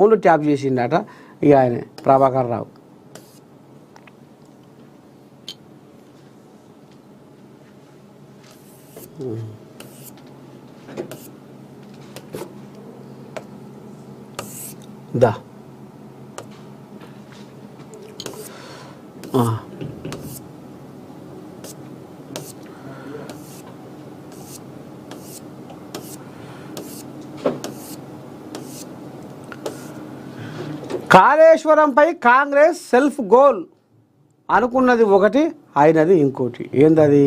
ఫోన్లు ట్యాప్ చేసిండట ఇక ఆయన ప్రభాకర్ రావు. దా కాళేశ్వరంపై కాంగ్రెస్ సెల్ఫ్ గోల్ అనుకున్నది ఒకటి, అయినది ఇంకోటి. ఏందది?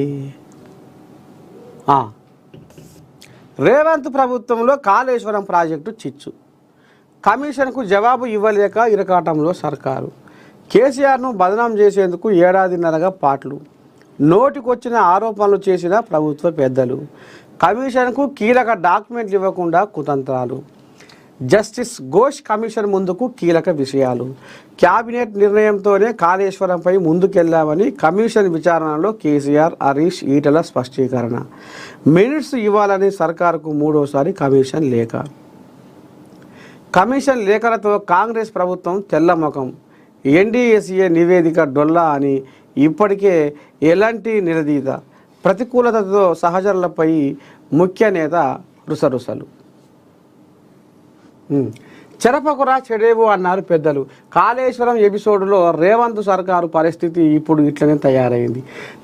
రేవంత్ ప్రభుత్వంలో కాళేశ్వరం ప్రాజెక్టు చిచ్చు, కమిషన్కు జవాబు ఇవ్వలేక ఇరకాటంలో సర్కారు, కేసీఆర్ను బదనాం చేసేందుకు ఏడాదిన్నరగా పాటలు, నోటికొచ్చిన ఆరోపణలు చేసిన ప్రభుత్వ పెద్దలు, కమిషన్కు కీలక డాక్యుమెంట్లు ఇవ్వకుండా కుతంత్రాలు, జస్టిస్ ఘోష్ కమిషన్ ముందుకు కీలక విషయాలు, క్యాబినెట్ నిర్ణయంతోనే కాళేశ్వరంపై ముందుకెళ్లామని కమిషన్ విచారణలో కేసీఆర్, హరీష్, ఈటల స్పష్టీకరణ, మినిట్స్ ఇవ్వాలని సర్కారుకు మూడోసారి కమిషన్ లేఖ. కమిషన్ లేఖలతో కాంగ్రెస్ ప్రభుత్వం తెల్లముఖం, ఎన్డీఏసీఏ నివేదిక డొల్లా అని ఇప్పటికే ఎలాంటి నిలదీత, ప్రతికూలతతో సహచరులపై ముఖ్య నేత రుసరుసలు. చెరపకురా చెడేవు అన్నారు పెద్దలు. కాళేశ్వరం ఎపిసోడ్లో రేవంత్ సర్కారు పరిస్థితి ఇప్పుడు ఇట్లనే తయారైంది.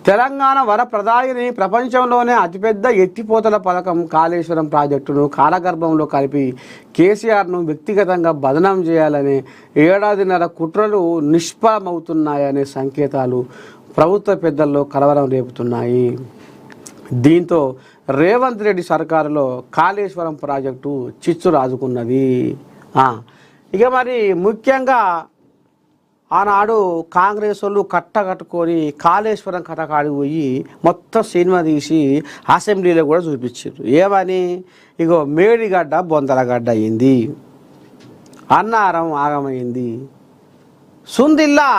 తెలంగాణ వరప్రదాయిని, ప్రపంచంలోనే అతిపెద్ద ఎత్తిపోతల పథకం కాళేశ్వరం ప్రాజెక్టును కాలగర్భంలో కలిపి కేసీఆర్ను వ్యక్తిగతంగా బదనాం చేయాలనే ఏడాదిన్నర కుట్రలు నిష్ఫలమవుతున్నాయనే సంకేతాలు ప్రభుత్వ పెద్దల్లో కలవరం రేపుతున్నాయి. దీంతో రేవంత్ రెడ్డి సర్కారులో కాళేశ్వరం ప్రాజెక్టు చిచ్చు రాజుకున్నది. ఇక మరి ముఖ్యంగా ఆనాడు కాంగ్రెస్ వాళ్ళు కట్టకట్టుకొని కాళేశ్వరం కట్టకాడికి పోయి మొత్తం సినిమా తీసి అసెంబ్లీలో కూడా చూపించారు. ఏమని? ఇగో మేడిగడ్డ బొందలగడ్డ అయింది, అన్నారం ఆగమైంది, సుందిల్లా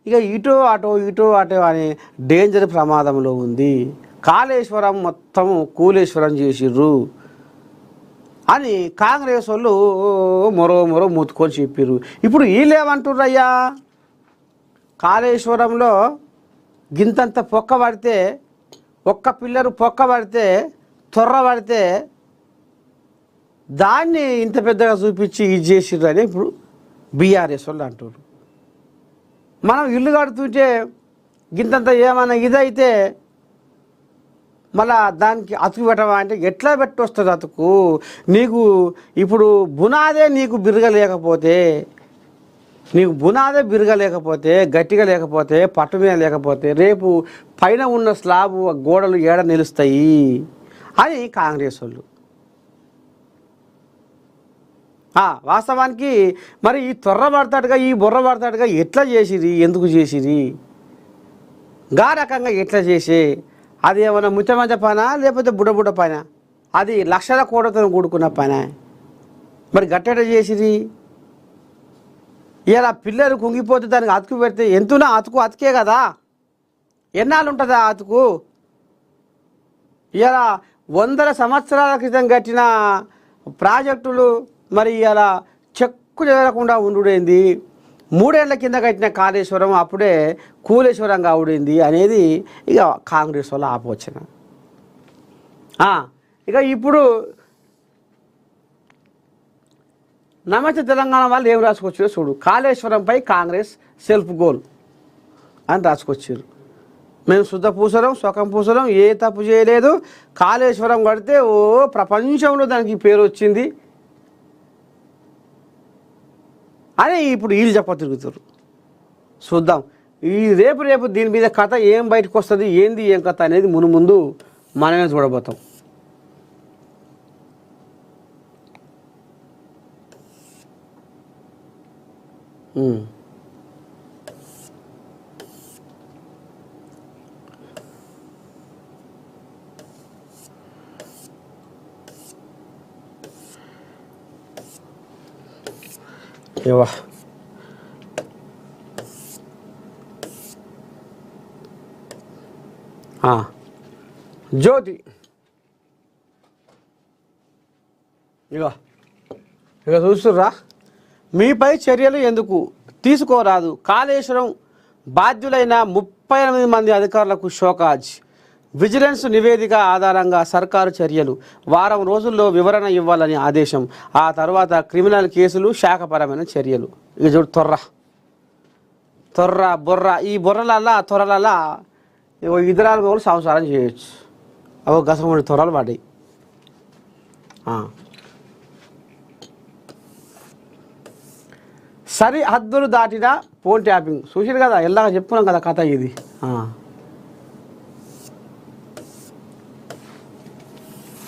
ఇక ఇటో అటో అనే డేంజర్ ప్రమాదంలో ఉంది, కాళేశ్వరం మొత్తం కూలేశ్వరం చేసిర్రు అని కాంగ్రెస్ వాళ్ళు మరో ముత్తుకొని చెప్పారు. ఇప్పుడు వీళ్ళేమంటుర్రయ్యా, కాళేశ్వరంలో గింతంత పొక్క పడితే, ఒక్క పిల్లరు పొక్క పడితే, తొర్ర పడితే దాన్ని ఇంత పెద్దగా చూపించి ఇది చేసిర్రు అని ఇప్పుడు బీఆర్ఎస్ వాళ్ళు అంటారు. మనం ఇల్లు కడుతుంటే గింతంత ఏమైనా ఇదైతే మళ్ళా దానికి అతుకు పెట్టవా అంటే ఎట్లా పెట్టొస్తుంది అతుకు? నీకు ఇప్పుడు బునాదే నీకు బిరగలేకపోతే, గట్టిగా లేకపోతే, పట్టు మీద లేకపోతే రేపు పైన ఉన్న స్లాబ్ గోడలు ఏడ నిలుస్తాయి అని కాంగ్రెస్ వాళ్ళు. వాస్తవానికి మరి ఈ తొర్ర పడతాడుగా, ఈ బుర్ర పడతాడుగా ఎట్లా చేసిరి, ఎందుకు చేసిరి, గా రకంగా ఎట్లా చేసి, అది ఏమైనా ముచ్చమంచ పనా లేకపోతే బుడ్డ పైన, అది లక్షల కోట్లతో కూడుకున్న పైన, మరి గట్టెట చేసిరి. ఇలా పిల్లలు కుంగిపోతే దానికి అతుకు పెడితే ఎంతున్నా అతుకే కదా, ఎన్నాళ్ళు ఉంటుందా అతుకు? ఇలా 100 సంవత్సరాల క్రితం కట్టిన ప్రాజెక్టులు మరి ఇలా చెక్కు చెదరకుండా ఉండుడేంది, 3 ఏళ్ల కింద కట్టిన కాళేశ్వరం అప్పుడే కూలేశ్వరంగా అవుడింది అనేది ఇక కాంగ్రెస్ వాళ్ళ ఆపోచన. ఇక ఇప్పుడు నమస్తే తెలంగాణ వాళ్ళు ఏం రాసుకొచ్చారో చూడు. కాళేశ్వరంపై కాంగ్రెస్ సెల్ఫ్ గోల్ అని రాసుకొచ్చారు. మేము శుద్ధ పూసలం, సుఖం పూసలం, ఏ తప్పు చేయలేదు, కాళేశ్వరం కడితే ప్రపంచంలో దానికి పేరు వచ్చింది అని ఇప్పుడు వీళ్ళు తిరుగుతారు. చూద్దాం ఈ రేపు దీని మీద కథ ఏం బయటకు వస్తుంది, ఏంది ఏం కథ అనేది ముందు మనమే చూడబోతాం. ఏవా జ్యోతి ఇక చూస్తుర్రా, మీపై చర్యలు ఎందుకు తీసుకోరాదు? కాళేశ్వరం బాధ్యులైన 38 మంది అధికారులకు షోకాజ్. విజిలెన్స్ నివేదిక ఆధారంగా సర్కారు చర్యలు. వారం రోజుల్లో వివరణ ఇవ్వాలని ఆదేశం. ఆ తర్వాత క్రిమినల్ కేసులు, శాఖపరమైన చర్యలు. ఇక చూడు తొర్ర బొర్ర. ఈ బొర్రలల్లా తొర్రలల్లా ఇద్దరాలు కూడా సంసారం చేయొచ్చు. అవో గసముడి తొర్రలు పడ్డాయి. సరిహద్దులు దాటిన ఫోన్ ట్యాపింగ్ చూసారు కదా, ఎల్లాగా చెప్పుకున్నాం కదా కథ ఇది.